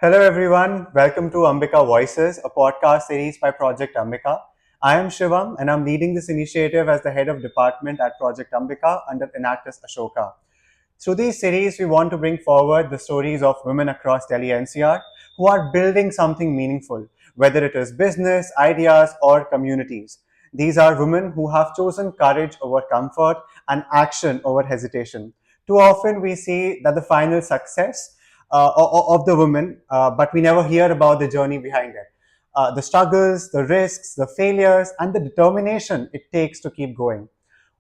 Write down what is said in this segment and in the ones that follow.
Hello, everyone. Welcome to Ambika Voices, a podcast series by Project Ambika. I am Shivam, and I'm leading this initiative as the head of department at Project Ambika under Enactus Ashoka. Through these series, we want to bring forward the stories of women across Delhi NCR who are building something meaningful, whether it is business, ideas, or communities. These are women who have chosen courage over comfort and action over hesitation. Too often, we see that the final success of the women, but we never hear about the journey behind it. The struggles, the risks, the failures, and the determination it takes to keep going.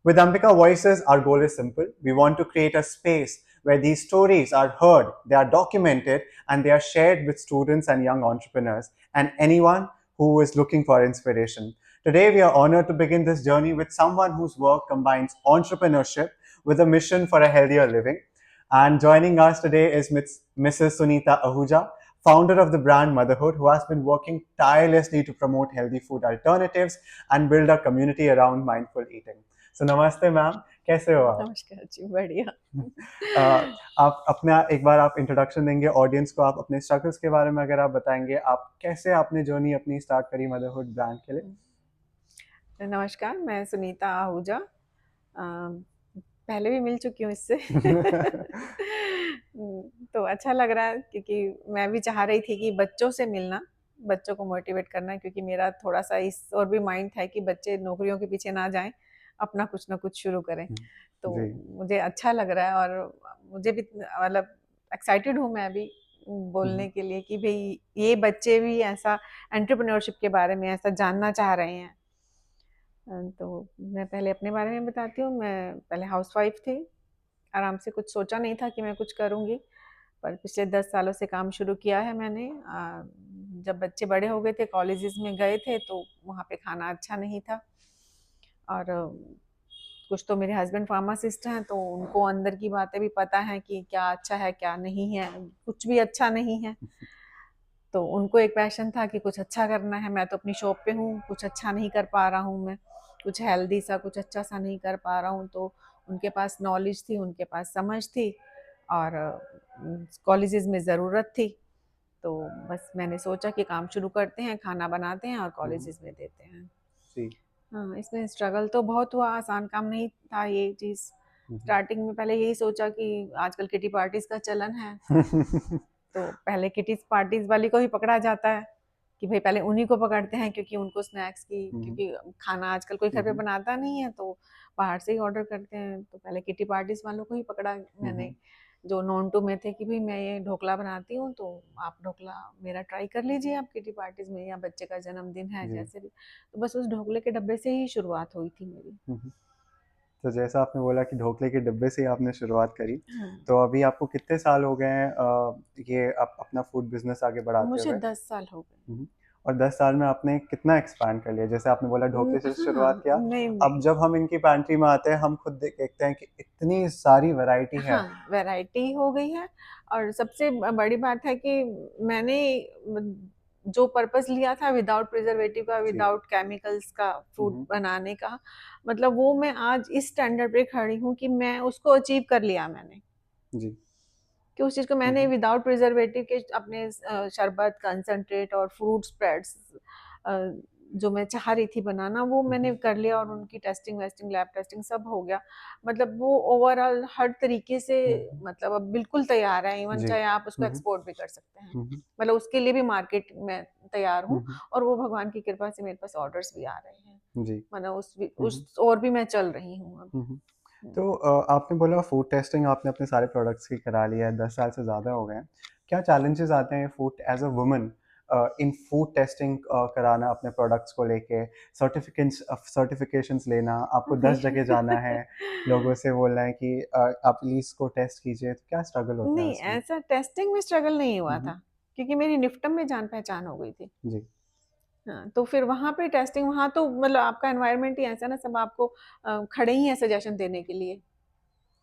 With Ambika Voices, our goal is simple. We want to create a space where these stories are heard, they are documented, and they are shared with students and young entrepreneurs and anyone who is looking for inspiration. Today, we are honored to begin this journey with someone whose work combines entrepreneurship with a mission for a healthier living. And joining us today is Mrs. Sunita Ahuja, founder of the brand Motherhood, who has been working tirelessly to promote healthy food alternatives and build a community around mindful eating. So नमस्ते ma'am, कैसे हो आप? नमस्कार जी, बढ़िया। आप अपना एक बार आप इंट्रोडक्शन देंगे ऑडियंस को, आप अपने स्ट्रगल्स के बारे में अगर आप बताएंगे, आप कैसे आपने जर्नी अपनी स्टार्ट करी मदरहुड ब्रांड के लिए? नमस्कार, मैं सुनीता आहूजा। पहले भी मिल चुकी हूँ इससे। तो अच्छा लग रहा है क्योंकि मैं भी चाह रही थी कि बच्चों से मिलना, बच्चों को मोटिवेट करना, क्योंकि मेरा थोड़ा-सा इस और भी माइंड था कि बच्चे नौकरियों के पीछे ना जाएँ, अपना कुछ ना कुछ शुरू करें। तो जी। मुझे अच्छा लग रहा है और मुझे भी मतलब एक्साइटेड हूँ मैं भी हुँ, बोलने के लिए कि भई ये बच्चे भी ऐसा एंटरप्रेन्योरशिप के बारे में ऐसा जानना चाह रहे हैं। तो मैं पहले अपने बारे में बताती हूँ। मैं पहले हाउसवाइफ थी, आराम से कुछ सोचा नहीं था कि मैं कुछ करूँगी, पर पिछले 10 सालों से काम शुरू किया है मैंने। जब बच्चे बड़े हो गए थे, कॉलेजेस में गए थे, तो वहाँ पे खाना अच्छा नहीं था और कुछ तो मेरे हस्बैंड फार्मासिस्ट हैं, तो उनको अंदर की बातें भी पता हैं कि क्या अच्छा है, क्या नहीं है, कुछ भी अच्छा नहीं है। तो उनको एक पैशन था कि कुछ अच्छा करना है, मैं तो अपनी शॉप पे हूँ, कुछ अच्छा नहीं कर पा रहा हूँ मैं, कुछ हेल्दी सा, कुछ अच्छा सा नहीं कर पा रहा हूँ। तो उनके पास नॉलेज थी, उनके पास समझ थी और कॉलेजेस में ज़रूरत थी। तो बस मैंने सोचा कि काम शुरू करते हैं, खाना बनाते हैं और हुँ, कॉलेजेस में देते हैं। जी। हाँ, इसमें स्ट्रगल तो बहुत हुआ, आसान काम नहीं था ये चीज़। हुँ, हुँ। स्टार्टिंग में पहले यही सोचा कि आजकल किटी पार्टीज़ का चलन है, तो पहले किटीज़ पार्टीज़ वाली को ही पकड़ा जाता है कि भई पहले उन्हीं को पकड़ते हैं, क्योंकि उनको स्नैक्स की, हुँ, क्योंकि खाना आजकल कोई घर हुँ, पे हुँ, बनाता नहीं है, तो बाहर से ही ऑर्डर करते हैं। तो पहले किटी पार्टीज़ वालों को ही पकड़ा हुँ, मैंने, हुँ, जो नोन टू में थे कि भई मैं ये ढोकला बनाती हूँ, तो आप ढोकला मेरा ट्राई कर लीजिए आप किटी पार्टीज़ में, या बच्चे का जन्मदिन है जी। जैसे भी। तो बस उस ढोकले के डब्बे से ही शुरुआत हुई थी मेरी। हुँ, हुँ। तो जैसा आपने बोला कि ढोकले के डिब्बे से ही आपने शुरुआत करी, हाँ, तो अभी आपको कितने साल हो गए हैं ये आप अपना फूड बिज़नेस आगे बढ़ाते मुझे हुए? 10 साल हो गए। हुँ। और 10 साल में आपने कितना एक्सपैंड कर लिया? जैसे आपने बोला ढोकले से शुरुआत हाँ, किया, नहीं, अब नहीं। जब हम इनकी पैंट्री में आते हैं, हम खुद देखते हैं कि इतनी सारी वैरायटी है। हाँ, वैरायटी हो गई है और सबसे बड़ी बात है कि मैंने जो पर्पस लिया था विदाउट प्रिजर्वेटिव का, जी। विदाउट केमिकल्स का हुँ, फूड हुँ। बनाने का, मतलब वो मैं आज इस स्टैंडर्ड पे खड़ी हूँ कि मैं उसको अचीव कर लिया मैंने, जी। कि उस चीज़ को हुँ, मैंने हुँ। विदाउट प्रिजर्वेटिव के अपने शरबत, कंसंट्रेट और फ्रूट स्प्रेड्स अ, जो मैं चाह रही थी बनाना, वो हुँ, मैंने हुँ। कर लिया और उनकी टेस्टिंग वेस्टिंग, लैब टेस्टिंग सब हो गया। मतलब वो ओवरऑल हर तरीके से, हुँ, हुँ। मतलब अब बिल्कुल तैयार है, इवन जी। चाहे आप उसको हुँ, हुँ। एक्सपोर्ट भी कर सकते हैं। हुँ, हुँ। मतलब उसके लिए भी मार्केट में तैयार हुँ, हूँ हुँ। और वो भगवान की कृपा से मेरे पास ऑर्डर्स भी आ रहे हैं। जी। मतलब हुँ, हुँ। उस ओर भी मैं चल रही हूँ अब। हुँ, हुँ। हुँ। तो आपने बोला फूड टेस्टिंग आपने अपने सारे प्रोडक्ट्स की करा लिया है, 10 साल से ज़्यादा हो गए हैं। क्या चैलेंजेस आते हैं food as a woman in food testing कराना अपने प्रोडक्ट्स को लेके, सर्टिफ़िकेशंस लेना, आपको 10 जगह जाना है, लोगों से बोलना है कि आप प्लीज़ इसको टेस्ट कीजिए, तो क्या स्ट्रगल होता है नहीं, उसमें? ऐसा टेस्टिंग में स्ट्रगल नहीं हुँ, हुआ हुँ। था, क्योंकि मेरी निफ्टम में जान-पहचान हो गई थी। जी। हाँ, तो फिर वहाँ पे टेस्टिंग, वहाँ तो मतलब आपका एनवायरनमेंट ही ऐसा है ना, सब आपको खड़े ही हैं सजेशन देने के लिए।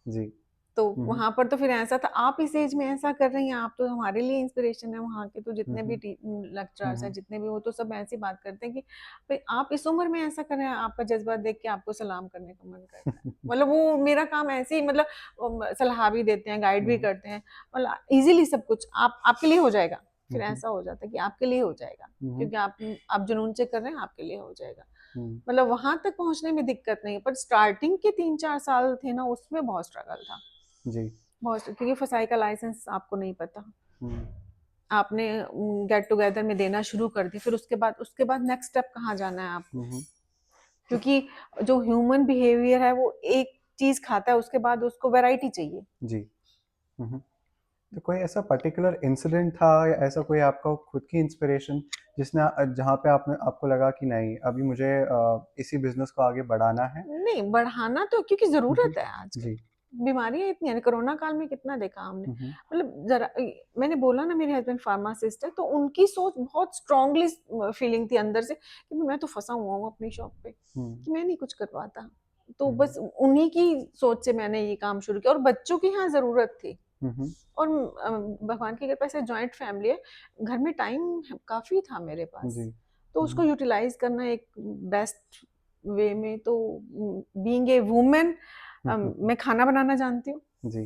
जी। तो हुँ, हुँ। वहाँ पर तो फिर ऐसा था, आप इस एज में ऐसा कर रही हैं, आप तो हमारे लिए इंस्पिरेशन है। वहाँ के तो हुँ, जितने भी हुँ। हुँ, लेक्चरर्स हैं, हुँ। जितने भी, वो तो सब ऐसी बात करते हैं कि भई आप इस उम्र में ऐसा कर रहे हैं, आपका जज़्बा देख के आपको सलाम करने का मन करता है। मतलब वो मेरा काम ऐसे ही, मतलब सलाह भी देते हैं, गाइड हुँ, भी हुँ। करते हैं, मतलब ईज़िली सब कुछ आप आपके लिए हो जाएगा। फिर हम्म, ऐसा हो जाता है कि आपके लिए हो जाएगा, हम्म, क्योंकि आप जुनून से कर रहे हैं, आपके लिए हो जाएगा। हम्म, मतलब वहां तक पहुंचने में दिक्कत नहीं है, पर स्टार्टिंग के 3-4 साल थे ना, उसमें बहुत स्ट्रगल था। जी, बहुत, क्योंकि फसाई का लाइसेंस आपको नहीं पता, हम्म, आपने गेट टुगेदर में देना शुरू कर दी, फिर उसके बाद नेक्स्ट स्टेप कहाँ जाना है आपको, हम्म, क्योंकि जो ह्यूमन बिहेवियर है वो एक चीज खाता है, उसके बाद उसको वैरायटी चाहिए। जी, हम्म। तो कोई ऐसा पर्टिकुलर इंसिडेंट था या ऐसा कोई आपका खुद की इंस्पिरेशन जिसने जहाँ पे आपने आपको लगा कि नहीं अभी मुझे इसी बिजनेस को आगे बढ़ाना है? नहीं बढ़ाना तो, क्योंकि हम्म, जरूरत है आजकल, जी, बीमारियां इतनी है, कोरोना काल में कितना देखा हमने। हम्म, मतलब जरा, मैंने बोला ना मेरे हस्बैंड फार्मासिस्ट है, तो उनकी सोच बहुत स्ट्रांगली फीलिंग थी अंदर से कि मैं तो फंसा हुआ हूँ अपनी शॉप पे, हम्म, कि मैं नहीं कुछ कर पाता। तो हम्म, बस उन्हीं की सोच से मैंने ये काम शुरू किया, और बच्चों की यहाँ जरूरत थी। हम्म, और भगवान की कृपा से जॉइंट फैमिली है, घर में टाइम काफी था मेरे पास, जी, तो उसको यूटिलाइज करना एक बेस्ट वे में। तो बीइंग ए वुमेन, मैं खाना बनाना जानती हूँ, जी,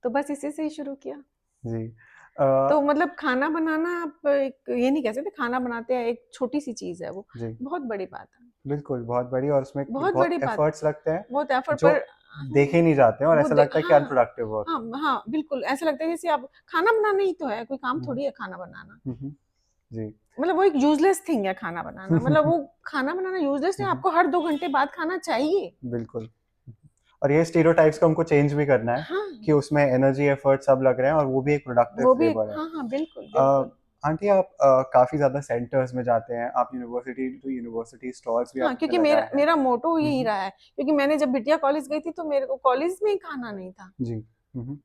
तो बस इसी से ही शुरू किया। जी, तो मतलब खाना बनाना, आप एक ये नहीं कह सकते खाना बनाते हैं, एक छोटी सी चीज है वो, जी, बहुत बड़ी बात है, बिल्कुल बहुत बड़ी और उसमें बहुत बहुत बड़ी बात, एफर्ट्स लगते हैं बहुत एफर्ट जो पर। देखे नहीं जाते हैं और ऐसा लगता है कि हाँ अनप्रोडक्टिव वर्क हाँ है। हाँ, बिल्कुल ऐसा लगता है जैसे आप खाना बनाना ही तो है, कोई काम हम्म, थोड़ी है खाना बनाना। हम्म, जी, मतलब वो एक यूजलेस थिंग है खाना बनाना, मतलब वो खाना बनाना यूजलेस है, आपको हर 2 घंटे बाद खाना चाहिए। बिल्कुल। और ये स्टीरियोटाइप्स को हमको चेंज भी करना है हाँ, कि उसमें एनर्जी एफर्ट सब लग रहे हैं और वो भी एक प्रोडक्टिव वो भी लेबर है। हाँ हाँ, बिल्कुल बिल्कुल। आंटी आप काफ़ी ज़्यादा सेंटर्स में जाते हैं, आप यूनिवर्सिटी टू यूनिवर्सिटी स्टॉल्स भी हाँ, आपने क्योंकि मेरा लगाए हैं। मेरा मोटो यही हम्म, रहा है, क्योंकि मैंने जब बिटिया कॉलेज गई थी तो मेरे को कॉलेज में ही खाना नहीं था, जी, हम्म,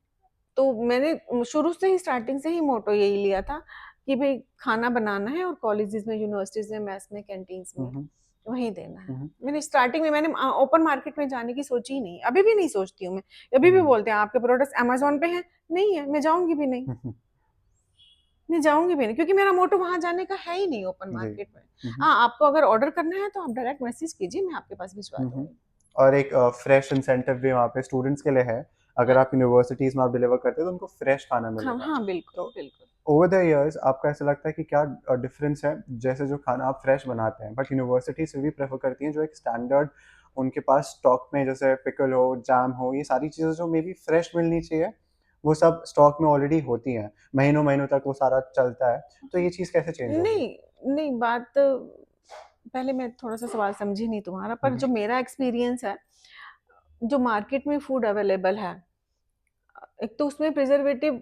तो मैंने शुरू से ही स्टार्टिंग से ही मोटो यही लिया था कि भाई खाना बनाना है, और कॉलेजेस में, यूनिवर्सिटीज में, मेस में, कैंटीन्स में हम्म, वहीं देना है। हम्म, मैंने स्टार्टिंग में मैंने ओपन मार्केट में जाने की सोची ही नहीं, अभी भी नहीं सोचती हूँ मैं। अभी भी हम्म, बोलते हैं आपके प्रोडक्ट्स अमेजोन पे हैं, नहीं है, मैं जाऊंगी भी नहीं, हम्म, मैं जाऊंगी भी नहीं, क्योंकि मेरा मोटो वहां जाने का है ही नहीं ओपन जी, मार्केट में। हम्म, हाँ, आपको अगर ऑर्डर करना है तो आप डायरेक्ट मैसेज कीजिए, मैं आपके पास भिजवा हम्म। दूंगी। और एक फ्रेश इंसेंटिव भी वहाँ पे स्टूडेंट्स के लिए है, अगर हाँ आप यूनिवर्सिटीज़ में आप डिलीवर करते हैं तो उनको फ्रेश खाना हाँ मिलेगा। हाँ, बिल्कुल तो बिल्कुल। ओवर द इयर्स आपको ऐसा लगता है कि क्या डिफरेंस है, जैसे जो खाना आप फ्रेश बनाते हैं बट यूनिवर्सिटी से भी प्रेफर करती हैं जो एक स्टैंडर्ड उनके पास स्टॉक में जैसे पिकल हो जैम हो ये सारी चीज़ें जो मे बी फ्रेश मिलनी चाहिए वो सब स्टॉक में ऑलरेडी होती हैं, महीनों महीनों तक वो सारा चलता है, तो ये चीज़ कैसे चेंज होगी? नहीं नहीं, बात पहले मैं थोड़ा सा सवाल समझी नहीं तुम्हारा, पर हम्म, जो मेरा एक्सपीरियंस है, जो मार्केट में फूड अवेलेबल है, एक तो उसमें प्रिजर्वेटिव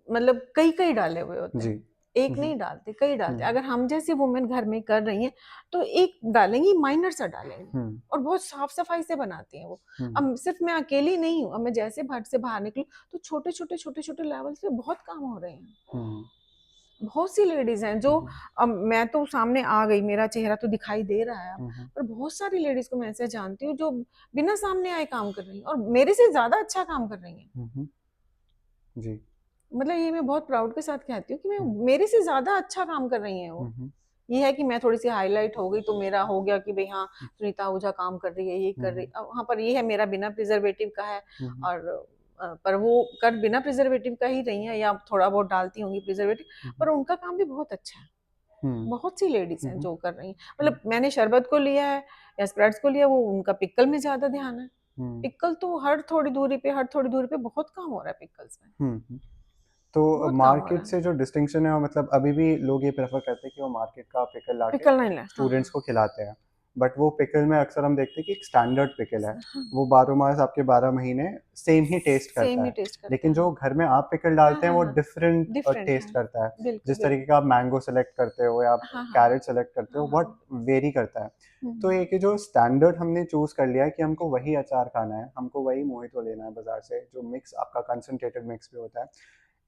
मतलब कई कई डाले हुए होते जी, हैं, एक हम्म, नहीं डालते, कई डालते हैं। हम्म, अगर हम जैसी वुमेन घर में कर रही हैं तो एक डालेंगी, माइनर सा डालेंगी, हम्म, और बहुत साफ सफाई से बनाती हैं वो। हम्म, अब सिर्फ मैं अकेली नहीं हूँ, अब मैं जैसे भट से बाहर निकलूँ तो छोटे छोटे लेवल पे बहुत काम हो रहे हैं। हम्म, बहुत सी लेडीज हैं जो, हम्म, अब मैं तो सामने आ गई, मेरा चेहरा तो दिखाई दे रहा है अब, हम्म, पर बहुत सारी लेडीज को मैं ऐसे जानती हूँ जो बिना सामने आए काम कर रही हैं, और मेरे से ज्यादा अच्छा काम कर रही हैं। हम्म, जी, मतलब ये मैं बहुत प्राउड के साथ कहती हूँ कि मैं, हम्म, मेरे से ज्यादा अच्छा काम कर रही हैं वो। हम्म, ये है कि मैं थोड़ी सी हाईलाइट हो गई तो मेरा हो गया कि भाई हाँ, सुनीता आहूजा काम कर रही है, ये कर रही, हम्म, अब वहाँ पर ये है मेरा बिना प्रिजर्वेटिव का है। हम्म, और पर वो कर बिना प्रिजर्वेटिव का ही रही हैं, या थोड़ा बहुत डालती होंगी प्रिजर्वेटिव, हम्म, पर उनका काम भी बहुत अच्छा है। हम्म, बहुत सी लेडीज हैं हम्म, जो कर रही हैं, हम्म, मतलब मैंने शरबत को लिया है या स्प्रेड्स को लिया, वो उनका पिक्कल में ज्यादा ध्यान है। हम्म, पिक्कल तो हर थोड़ी दूरी पे बहुत काम हो रहा है पिक्कल्स में, हम्म। तो बहुत काम हो मार्केट रहा से जो डिस्टिंक्शन है वो मतलब अभी भी लोग ये प्रेफर करते हैं कि वो मार्केट का पिकल है। लाके पिक्कल नहीं ला, हाँ स्टूडेंट्स को खिलाते हैं, बट वो पिकल में अक्सर हम देखते हैं कि एक स्टैंडर्ड पिकल है, हाँ, वो 12 मास आपके 12 महीने सेम ही टेस्ट सेम करता ही है, टेस्ट करता लेकिन है, जो हाँ घर में आप पिकल हाँ डालते हैं हाँ वो हाँ, डिफरेंट डिफरेंट है, टेस्ट करता है, बिल्कुल जिस तरीके बिल्कुल। का आप मैंगो सेलेक्ट करते हो या आप हाँ हाँ कैरेट सेलेक्ट करते हाँ हो हाँ बहुत हाँ। वेरी करता है। तो हम्म, ये कि जो स्टैंडर्ड हमने चूज कर लिया है कि हमको वही अचार खाना है, हमको वही मोहितो लेना है बाजार से जो मिक्स आपका कंसंट्रेटेड मिक्स भी होता है,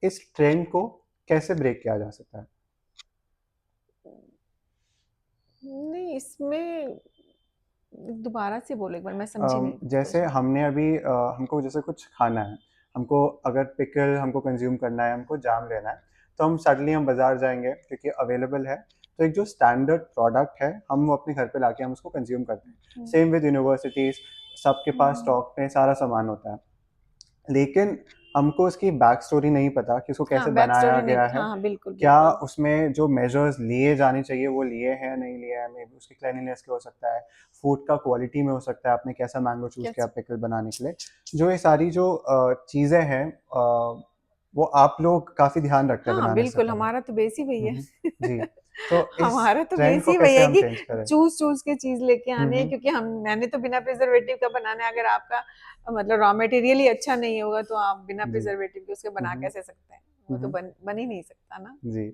इस ट्रेंड को कैसे ब्रेक किया जा सकता है? नहीं इसमें दोबारा से बोलो एक बार, मैं समझी नहीं जैसे क्वेश्चन। हमने अभी हमको जैसे कुछ खाना है, हमको अगर पिकल हमको कंज्यूम करना है, हमको जाम लेना है, तो हम सडनली हम बाजार जाएंगे क्योंकि अवेलेबल है, तो एक जो स्टैंडर्ड प्रोडक्ट है हम वो अपने घर पे लाके हम उसको कंज्यूम करते हैं। हम्म सेम विद यूनिवर्सिटीज, सबके पास हम्म स्टॉक में सारा सामान होता है, लेकिन हमको उसकी बैक स्टोरी नहीं पता कि उसको कैसे हाँ, बैक बनाया स्टोरी नहीं, गया है, हाँ, बिल्कुल, क्या बिल्कुल। उसमें जो मेजर्स लिए जाने चाहिए वो लिए हैं नहीं लिए हैं, मे बी उसकी क्लेanलीनेस के हो सकता है, फूड का क्वालिटी में हो सकता है, आपने कैसा मैंगो चूज़ किया कैसे? पिकल बनाने के लिए। जो ये सारी जो चीज़ें हैं वो आप लोग काफ़ी ध्यान रखते हैं हाँ, बनाने से बिल्कुल, पहले। हमारा तो बेस ही वही है। जी, तो इस हमारा तो ट्रेंड बेस को ही वही कैसे है हम कि चेंज करें? चूज़-चूज़ के चीज़ लेके हुँ, आने हैं, हुँ, क्योंकि मैंने तो बिना प्रिजर्वेटिव का बनाना है। अगर आपका मतलब रॉ मटेरियल ही अच्छा नहीं होगा, तो आप बिना जी। प्रिजर्वेटिव के उसके हुँ, बना हुँ, कैसे सकते हैं? वो हुँ, तो हुँ, बन ही नहीं सकता ना। जी।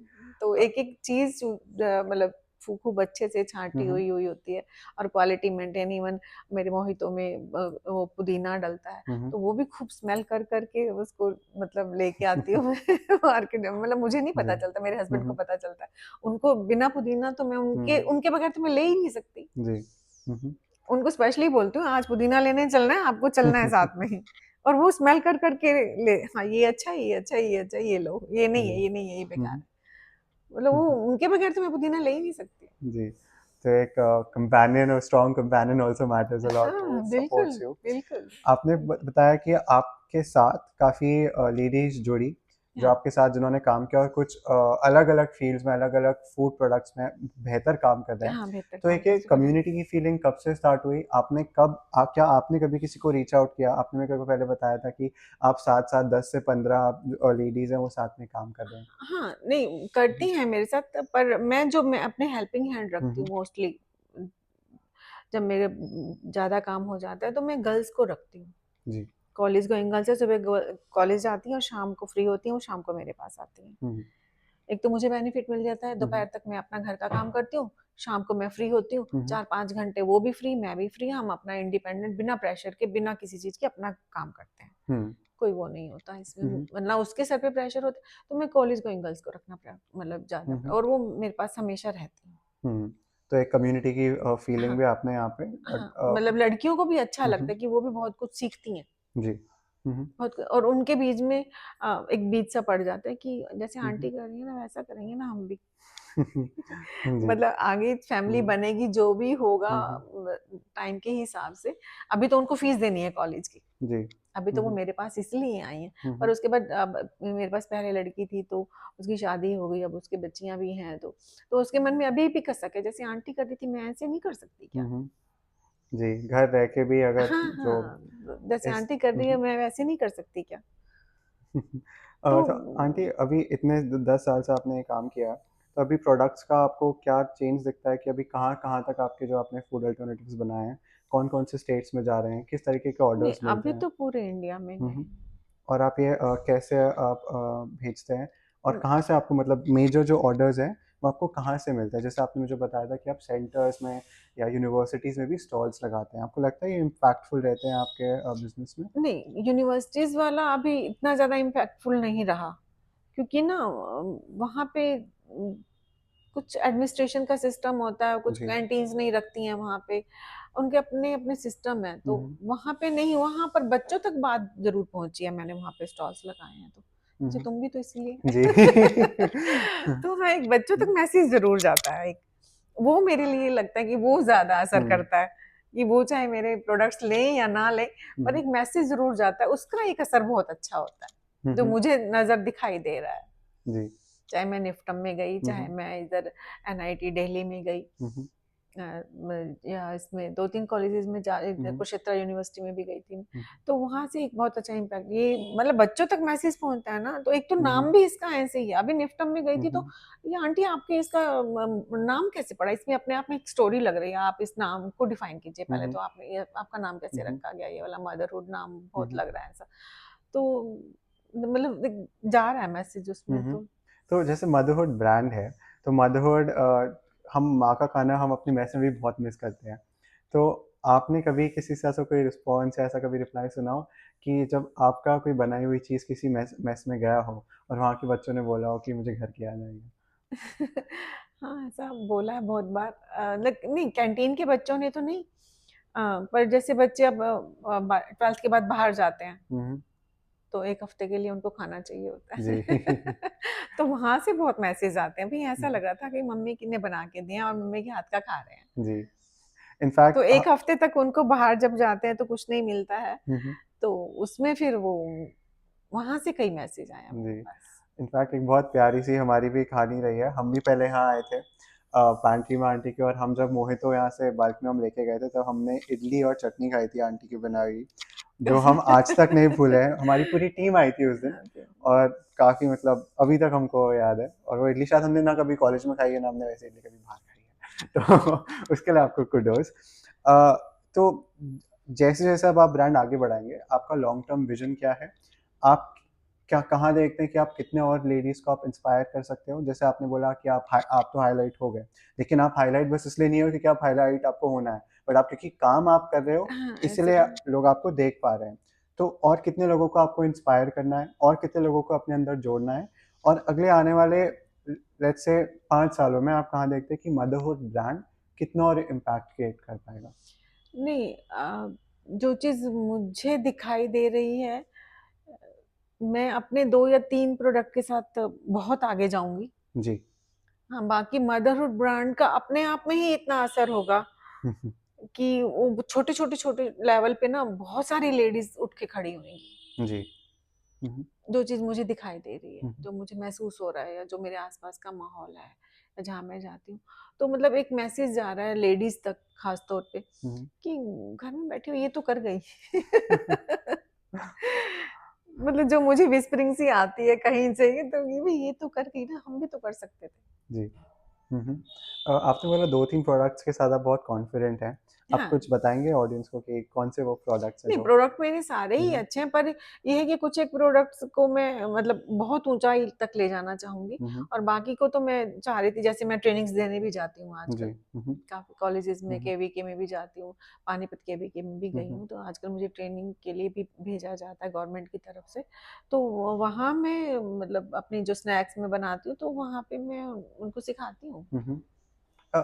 तो अ, एक-एक चीज़ मतलब खूब अच्छे से हुँ, छाँटी हुँ, हुई होती है, और क्वालिटी मेंटेन। इवन मेरे मोहितो में वो पुदीना डलता है, हुँ, हुँ, तो वो भी खूब स्मेल कर के उसको मतलब लेके आती हूँ मैं मार्केट में। मतलब मुझे नहीं जी। पता चलता, मेरे हुँ, हस्बैंड को हुँ, पता चलता है। उनको बिना पुदीना तो मैं उनके हुँ, उनके बगैर तो मैं ले ही नहीं सकती। जी। हुँ, हुँ। उनको स्पेशली बोलती हूँ, आज पुदीना लेने चलना है, आपको चलना है साथ में ही। और वो स्मेल कर के ले, हाँ, ये अच्छा है, ये अच्छा है, ये अच्छा है, ये लो, ये नहीं जी। है, ये नहीं है, ये हुँ, बेकार हुँ, है। मतलब हुँ, वो हुँ, उनके बगैर तो मैं पुदीना ले ही नहीं सकती। जी। तो एक कंपेनियन और strong companion also matters a lot, वो हाँ, बिल्कुल, सपोर्ट्स यू। बिल्कुल। आपने बताया कि आपके साथ काफ़ी लेडीज जुड़ी जो हाँ, आपके साथ जिन्होंने काम किया और कुछ अलग अलग फील्ड्स में अलग अलग फूड प्रोडक्ट्स में बेहतर काम कर रहे हैं। हाँ, बेहतर तो काम एक कर एक चुके हैं। कम्युनिटी की फीलिंग कब से स्टार्ट हुई, आपने कब क्या आपने कभी किसी को रीच आउट किया? आपने मेरे को पहले बताया था कि आप साथ साथ 10 से 15 लेडीज़ हैं वो साथ में काम कर रहे हैं। हाँ, नहीं करती हैं मेरे साथ, पर मैं अपने हेल्पिंग हैंड हुँ, रखती हूँ हुँ, मोस्टली। जब मेरे ज़्यादा काम हो जाता है तो मैं गर्ल्स को रखती हूँ। जी। कॉलेज गोइंग गर्ल्स है, सुबह कॉलेज जाती हैं और शाम को फ्री होती हैं, वो शाम को मेरे पास आती हैं। हुँ, एक तो मुझे बेनिफिट मिल जाता है, हुँ, हुँ, दोपहर तक मैं अपना घर का काम करती हूँ, शाम को मैं फ्री होती हूँ, हुँ, हुँ, 4-5 घंटे वो भी फ्री, मैं भी फ्री, हम अपना इंडिपेंडेंट बिना प्रेशर के, बिना किसी चीज़ के अपना काम करते हैं। हुँ, कोई वो नहीं होता हुँ, इसमें, हुँ, वरना उसके सर पे प्रेशर होता, तो मैं कॉलेज गोइंग गर्ल्स को रखना मतलब ज़्यादा, हुँ, हुँ, और वो मेरे पास हमेशा रहती हैं। हुँ। तो एक कम्युनिटी की फीलिंग हाँ, भी आपने यहाँ पे हाँ, मतलब लड़कियों को भी अच्छा हुँ, लगता हुँ, है कि वो भी बहुत कुछ सीखती हैं। जी। हुँ, हुँ, और उनके बीच में एक बीज सा पड़ जाता है कि जैसे हुँ, आंटी हुँ। कर रही है ना, वैसा करेंगे ना हम भी। जी। मतलब आगे फैमिली हुँ, बनेगी जो भी होगा, हुँ, हुँ, टाइम के हिसाब से। अभी तो उनको फीस देनी है कॉलेज की, जी। अभी तो हुँ, वो हुँ, मेरे पास इसलिए आई हैं। हुँ, पर हुँ, उसके बाद अब मेरे पास पहले लड़की थी, तो उसकी शादी हो गई, अब उसकी बच्चियां भी हैं, तो उसके मन में अभी भी कसक है, जैसे आंटी कर रही थी मैं ऐसे नहीं कर सकती क्या? हुँ, हुँ। जी, घर रह के भी अगर हाँ, जो हाँ, जैसे इस आंटी कर हुँ, रही है हुँ। मैं वैसे नहीं कर सकती क्या? तो तो आंटी अभी इतने 10 साल से आपने ये काम किया, तो अभी प्रोडक्ट्स का आपको क्या चेंज दिखता है कि अभी कहाँ-कहाँ तक आपके जो आपने फूड अल्टरनेटिव्स बनाए हैं, कौन-कौन से स्टेट्स में जा रहे हैं? किस तरीके के नहीं, ऑर्डर्स मिलते अभी हैं? तो पूरे इंडिया में हुँ, है। हुँ। और आप ये कैसे आप भेजते हैं? और कहाँ से आपको मतलब मेजर जो ऑर्डर्स हैं, वो आपको कहाँ से मिलते हैं? जैसे आपने मुझे बताया था कि आप सेंटर्स में या यूनिवर्सिटीज़ में भी स्टॉल्स लगाते हैं। आपको लगता है ये इम्पैक्टफुल रहते हैं आपके बिज़नेस में? नहीं, यूनिवर्सिटीज़ वाला अभी इतना ज़्यादा इम्पैक्टफुल नहीं रहा, क्योंकि ना वहाँ पे कुछ एडमिनिस्ट्रेशन का सिस्टम होता है, कुछ जी। कैंटीन्स नहीं रखती हैं वहाँ पे, उनके अपने-अपने सिस्टम हैं, हुँ, तो हुँ। वहाँ पे नहीं, वहाँ पर बच्चों तक बात ज़रूर पहुँची है, मैंने वहाँ पे स्टॉल्स लगाए हैं तो। हुँ, अच्छा, हुँ। तुम भी तो इसीलिए जी। तो हाँ, एक बच्चों तक मैसेज ज़रूर जाता है एक। वो मेरे लिए लगता है कि वो ज़्यादा असर हुँ, करता है, कि वो चाहे मेरे प्रोडक्ट्स लें या ना लें, हुँ, पर हुँ, एक मैसेज ज़रूर जाता है, उसका एक असर बहुत अच्छा होता हुँ, है, जो हुँ। मुझे नज़र दिखाई दे रहा है। जी। चाहे मैं निफ्टम में गई, हुँ, चाहे हुँ, मैं इधर एनआईटी दिल्ली में गई, हुँ, हुँ, या इसमें 2-3 कॉलेजेस में जा, हुँ, इधर हुँ, कुरुक्षेत्र यूनिवर्सिटी में भी गई थी। हुँ, तो वहाँ से एक बहुत अच्छा इम्पैक्ट, ये मतलब बच्चों तक मैसेज पहुँचता है ना, तो एक तो हुँ, नाम हुँ, भी इसका ऐसे ही है। अभी निफ्टम में गई हुँ, थी, तो हुँ, ये आंटी आपके इसका नाम कैसे पड़ा? इसमें अपने आप में एक स्टोरी लग रही है, आप इस नाम को डिफाइन कीजिए हुँ, पहले हुँ, तो, आपने ये आपका नाम कैसे हुँ, रखा गया? ये वाला मदरहुड नाम हुँ, बहुत हुँ, लग रहा है ऐसा। तो मतलब एक जा रहा है मैसेज हुँ, उसमें हुँ। तो। तो जैसे मदरहुड ब्रांड है, तो मदरहुड हम माँ का खाना हम अपनी मेस में भी बहुत मिस करते हैं। तो आपने कभी किसी से ऐसा कोई रिस्पॉन्स या ऐसा कभी रिप्लाई सुना हो कि जब आपका कोई बनाई हुई चीज़ किसी मेस मेस में गया हो और वहाँ के बच्चों ने बोला हो कि मुझे घर की याद आई है? हाँ, ऐसा बोला है बहुत बार, नहीं, कैंटीन के बच्चों ने तो नहीं, पर जैसे बच्चे अब 12th के बाद बाहर जाते हैं, हुँ, हुँ। तो 1 हफ्ते के लिए उनको खाना चाहिए होता जी। है। तो वहाँ से बहुत मैसेज आते हैं, भई हुँ, ऐसा हुँ। लग रहा था कि मम्मी ने बना के दिए हैं और मम्मी के हाथ का खा रहे हैं। जी। तो इनफैक्ट 1 हफ्ते तक उनको बाहर जब जाते हैं तो कुछ नहीं मिलता है, हुँ, हुँ। तो उसमें फिर वो वहां से कई मैसेज आया जी। मेरे पास। इनफैक्ट एक बहुत प्यारी सी हमारी भी कहानी रही है। हम भी पहले यहाँ आए थे पैंट्री में आंटी के, और हम जब मोहितो यहाँ से बल्क में हम लेके गए थे, तब हमने इडली और चटनी खाई थी आंटी की बनाई हुई, जो हम आज तक नहीं भूले हैं। हमारी पूरी टीम आई थी उस दिन, और काफ़ी मतलब अभी तक हमको याद है। और वो इडली शायद हमने ना कभी कॉलेज में खाई है, ना हमने वैसे इडली कभी बाहर खाई है तो उसके लिए आपको कुडोस। तो जैसे जैसे अब आप ब्रांड आगे बढ़ाएंगे, आपका लॉन्ग टर्म विजन क्या है? आप क्या कहाँ देखते हैं कि आप कितने और लेडीज़ को आप इंस्पायर कर सकते हो? जैसे आपने बोला कि आप तो हाईलाइट हो गए, लेकिन आप हाईलाइट बस इसलिए नहीं हो क्योंकि आप हाईलाइट आपको होना है, बट आप क्योंकि काम आप कर रहे हो, हाँ, ऐसे इसलिए लोग आपको देख पा रहे हैं। तो और कितने लोगों को आपको इंस्पायर करना है, और कितने लोगों को अपने अंदर जोड़ना है, और अगले आने वाले लेट्स से 5 सालों में आप कहाँ देखते हैं कि मदरहुड ब्रांड कितना और इम्पैक्ट क्रिएट कर पाएगा? नहीं, जो चीज़ मुझे दिखाई दे रही है, मैं अपने 2 या 3 प्रोडक्ट के साथ बहुत आगे जाऊँगी। जी। हाँ, बाकी मदरहुड ब्रांड का अपने आप में ही इतना असर होगा हुँ, हुँ। कि वो छोटे-छोटे लेवल पे ना बहुत सारी लेडीज़ उठ के खड़ी होंगी। जी। हुँ, हुँ। जो चीज़ मुझे दिखाई दे रही है, हुँ, हुँ। जो मुझे महसूस हो रहा है, या जो मेरे आस-पास का माहौल है, या जहाँ मैं जाती हूँ। तो मतलब एक मैसेज जा रहा है लेडीज़ तक ख़ास तौर पे, हुँ, हुँ। कि घर में बैठी हुई ये तो कर गई। मतलब जो मुझे व्हिस्परिंग सी आती है कहीं से, तो ये तो कर गई ना, हम भी तो कर सकते थे। जी। हुँ, हुँ। आपने बोला 2-3 प्रोडक्ट्स के साथ आप बहुत कॉन्फिडेंट हैं। आप हाँ। कुछ बताएँगे ऑडियंस को कि कौन से वो प्रोडक्ट्स हैं नहीं, जो? प्रोडक्ट मेरे सारे हुँ, ही हुँ। अच्छे हैं, पर ये है कि कुछ एक प्रोडक्ट्स को मैं मतलब बहुत ऊँचाई तक ले जाना चाहूँगी, हुँ, हुँ। और बाकी को तो मैं चाह रही थी, जैसे मैं ट्रेनिंग्स देने भी जाती हूँ जी। आजकल। हुँ, हुँ। काफ़ी कॉलेजेस हुँ, में, हुँ। केवीके में भी जाती हूँ, पानीपत केवीके में भी हुँ, गई हुँ। हूँ, तो आजकल मुझे ट्रेनिंग के लिए भी भेजा जाता है गवर्नमेंट की तरफ से। तो वहाँ मैं मतलब अपनी जो स्नैक्स मैं बनाती हूँ, तो वहाँ पे मैं उनको सिखाती हूँ। हुँ, हुँ।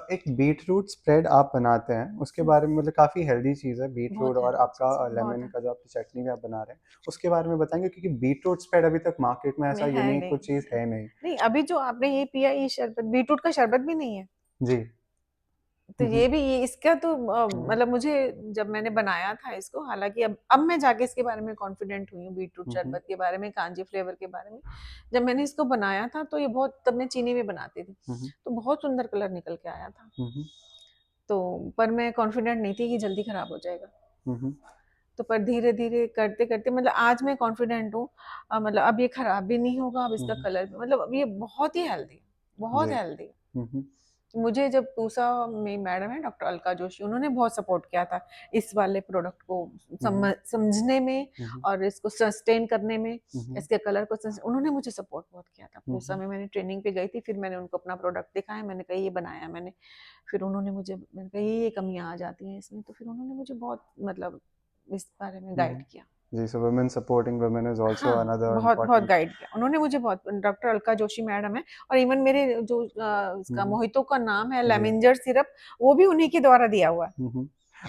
एक बीटरूट स्प्रेड आप बनाते हैं, उसके हुँ, बारे में मतलब काफ़ी हेल्दी चीज़ है बीटरूट, बहुत और हेल्दी आपका चीज़ है, बहुत लेमन है। का जो आपकी चटनी भी आप बना रहे हैं, उसके बारे में बताएँगे? क्योंकि बीटरूट स्प्रेड अभी तक मार्केट में में ऐसा है यूनिक नहीं, कुछ चीज़ नहीं। है नहीं। नहीं, अभी जो आपने ये पिया, ये शरबत बीटरूट का शरबत भी नहीं है। जी। तो हुँ, हुँ। ये इसका तो हुँ, हुँ। मतलब मुझे जब मैंने बनाया था इसको, हालाँकि अब मैं जाके इसके बारे में कॉन्फिडेंट हुई हूँ, बीटरूट हुँ, हुँ। शरबत के बारे में, कांजी फ्लेवर के बारे में। जब मैंने इसको बनाया था तो ये बहुत, तब मैं चीनी में बनाती थी, हुँ, हुँ। तो बहुत सुंदर कलर निकल के आया था। हुँ, हुँ। तो पर मैं कॉन्फिडेंट नहीं थी कि जल्दी खराब हो जाएगा। हुँ, हुँ। तो पर धीरे-धीरे करते-करते मतलब आज मैं कॉन्फिडेंट हूँ, मतलब अब ये खराब भी नहीं होगा, अब हुँ, इसका हुँ। कलर भी मतलब अब ये बहुत ही हेल्दी है, बहुत जी। हेल्दी है। हुँ, हुँ। मुझे जब पूसा में मैडम है डॉक्टर अलका जोशी, उन्होंने बहुत सपोर्ट किया था इस वाले प्रोडक्ट को हुँ, हुँ। समझने में, हुँ, हुँ। और इसको सस्टेन करने में, हुँ, हुँ। इसके कलर को उन्होंने मुझे सपोर्ट बहुत किया था। हुँ, पूसा हुँ। में मैंने ट्रेनिंग पे गई थी, फिर मैंने उनको अपना प्रोडक्ट दिखाया, मैंने कहा ये बनाया मैंने, फिर उन्होंने मुझे, मैंने कहा ये कमियां आ जाती हैं इसमें, तो फिर उन्होंने मुझे बहुत मतलब इस बारे में हुँ, गाइड हुँ। किया। जी, so women supporting women is also हाँ, अनदर बहुत बहुत इम्पोर्टेंट। गाइड किया। उन्होंने मुझे बहुत, डॉक्टर अलका जोशी मैडम हैं, और इवन मेरे जो हुँ, उसका हुँ। मोहितो का नाम है जी। लेमेंजर सिरप, वो भी उन्हीं के द्वारा दिया हुआ है। हुँ, हुँ।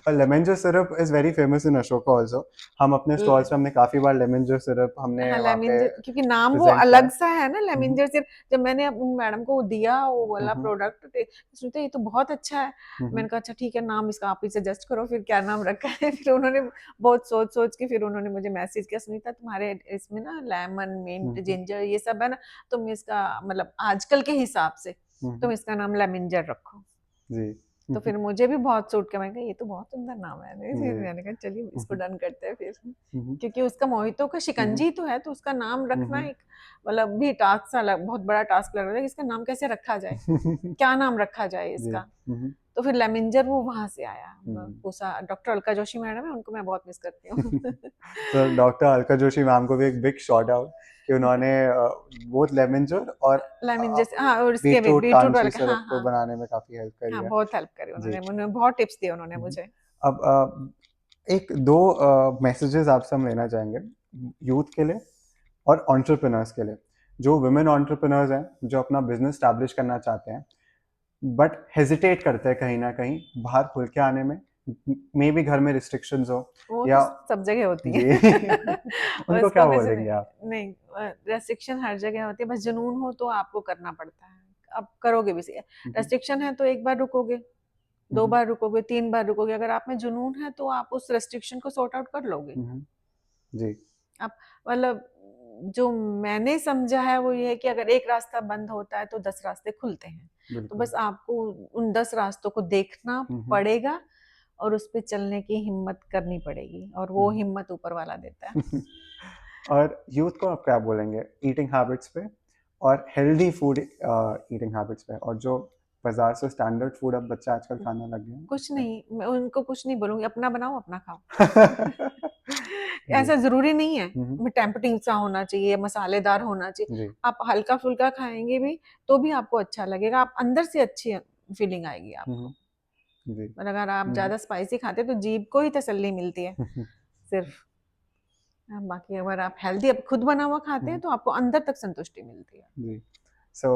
लेमन जो syrup is very famous in Ashoka also. हम अपने ल स्टॉल्स पे हमने काफ़ी बार लेमन जो सिरप हमने हाँ, वहाँ पे लेमेंजर, क्योंकि नाम वो प्रेज़ेंट किया है। अलग-सा है ना, हुँ, हुँ। लेमेंजर सिरप। जब मैंने उन मैडम को दिया वो हुँ, वाला हुँ। प्रोडक्ट, सोचते ये तो बहुत अच्छा है। हुँ, हुँ। मैंने कहा अच्छा ठीक है, नाम इसका आप ही सजेस्ट करो फिर क्या नाम रखा है। फिर उन्होंने बहुत सोच-सोच के फिर उन्होंने मुझे मैसेज किया, सुनीता तुम्हारे इसमें ना लेमन, हुँ, मिंट, हुँ। जिंजर ये सब है ना, तुम इसका मतलब आजकल के हिसाब से हुँ, तुम हुँ। इसका नाम लेमेंजर रखो। जी। हुँ, तो हुँ। फिर मुझे भी बहुत सूट किया, मैंने कहा ये तो बहुत सुंदर नाम है। नहीं, जी। फिर मैंने कहा चलिए हुँ, इसको हुँ। डन करते हैं फिर। हुँ, हुँ। क्योंकि उसका मोहितो का हुँ, हुँ। शिकंजी तो है, तो उसका नाम हुँ, रखना हुँ। एक मतलब भी टास्क सा बहुत बड़ा टास्क लग रहा था कि इसका नाम कैसे रखा जाए, क्या नाम रखा जाए जी। इसका। हुँ, हुँ। तो फिर लेमेंजर वो वहां से आया। हुँ। पूसा डॉक्टर अलका जोशी मैडम है, उनको मैं बहुत मिस करती हूँ। तो डॉक्टर अलका जोशी मैम को भी एक बिग शॉट आउट कि उन्होंने बोथ लेमन जूस और लेमेंजर से, हाँ, और इसके भी बीटरूट बीटरूट कांची वाला, हाँ सिरप को हाँ बनाने में काफ़ी हेल्प करी हाँ, है। बहुत हेल्प करी जी। उन्होंने, उन्होंने बहुत टिप्स दिए उन्होंने हुँ, हुँ। मुझे। अब एक 2 मैसेजेस आपसे हम लेना चाहेंगे यूथ के लिए और एंटरप्रेन्योर्स के लिए। जो वुमेन एंटरप्रेन्योर्स हैं, जो अपना बिज़नेस एस्टैब्लिश करना चाहते हैं, बट हेजिटेट करते हैं कहीं न कहीं बाहर खुल के आने में। मेबी घर में रिस्ट्रिक्शंस हो वो तो या सब जगह होती जी। है। उनको उसको क्या कुछ नहीं, बोलेंगे आप? नहीं, रेस्ट्रिक्शन हर जगह होती है, बस जुनून हो तो आपको करना पड़ता है। अब करोगे भी सही। हुँ, हुँ। रेस्ट्रिक्शन है तो एक बार रुकोगे, हुँ, 2 हुँ। बार रुकोगे, 3 बार रुकोगे। अगर आप में जुनून है तो आप उस रेस्ट्रिक्शन को सॉर्ट आउट कर लोगे। हुँ, हुँ। जी। आप मतलब जो मैंने समझा है वो ये है कि अगर एक रास्ता बंद होता है तो 10 रास्ते खुलते हैं। तो बिल्कुल। बस आपको उन 10 रास्तों को देखना पड़ेगा और उस पे चलने की हिम्मत करनी पड़ेगी, और वो हिम्मत ऊपर वाला देता है। और यूथ को आप क्या बोलेंगे ईटिंग हैबिट्स पे और हेल्दी फूड ईटिंग हैबिट्स पे, और जो बाजार से स्टैंडर्ड फूड अब बच्चे आजकल खाने लग गए हैं कुछ उस पे? नहीं, मैं उनको कुछ नहीं बोलूँगी, अपना बनाओ, अपना खाओ। जी। ऐसा ज़रूरी नहीं है, हम्म, टेम्पटिंग सा होना चाहिए, मसालेदार होना चाहिए। जी। आप हल्का-फुल्का खाएँगे भी, तो भी आपको अच्छा लगेगा, आप अंदर से अच्छी फीलिंग आएगी आपको। जी। और अगर आप ज़्यादा स्पाइसी खाते हैं, तो जीभ को ही तसल्ली मिलती है, सिर्फ़। बाकी अगर आप हेल्दी अब खुद बना हुआ खाते हैं, तो आपको अंदर तक संतुष्टि मिलती है। जी। सो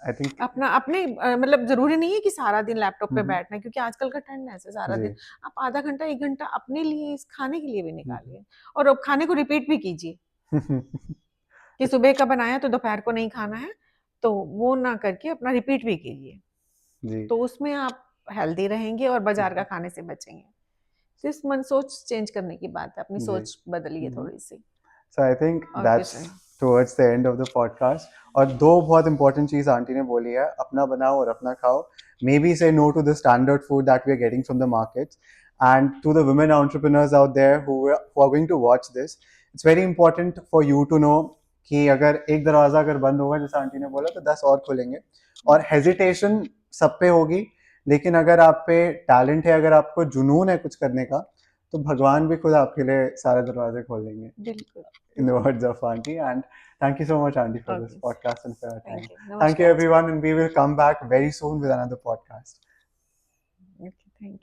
आई थिंक अपना अपने मतलब ज़रूरी नहीं है कि सारा दिन लैपटॉप पे बैठना है, क्योंकि आजकल का ट्रेंड ऐसा है, सारा जी। दिन आप आधा घंटा 1 घंटा अपने लिए, इस खाने के लिए भी निकालिए, और अब खाने को रिपीट भी कीजिए कि सुबह का बनाया तो दोपहर को नहीं खाना है, तो वो ना करके अपना रिपीट भी कीजिए। जी। तो उसमें आप हेल्दी रहेंगे और बाज़ार का खाने से बचेंगे। सिर्फ मन सोच चेंज करने की बात है, अपनी जी। सोच बदलिए थोड़ी-सी, सो आई थिंक और कुछ दैट्स नहीं। Towards the end of the podcast. और दो बहुत इंपॉर्टेंट चीज आंटी ने बोली है, अपना बनाओ और अपना खाओ। Maybe say no to the standard food that we are getting from the markets, and to the women entrepreneurs out there who are going to watch this, it's very important for you to know कि अगर एक दरवाजा अगर बंद होगा जैसे aunty ने बोला, तो 10 और खुलेंगे। और हेजिटेशन सब पे होगी, लेकिन अगर आप पे टैलेंट है, अगर आपको जुनून है कुछ करने का, तो भगवान भी खुद आपके लिए सारे दरवाजे खोल देंगे, बिल्कुल, in the words of Auntie. And thank you so much, Auntie, for this okay, podcast and for your time. Thank you, Thank you, नमस्कार जी। everyone, and we will come back very soon with another podcast. Okay, thank you.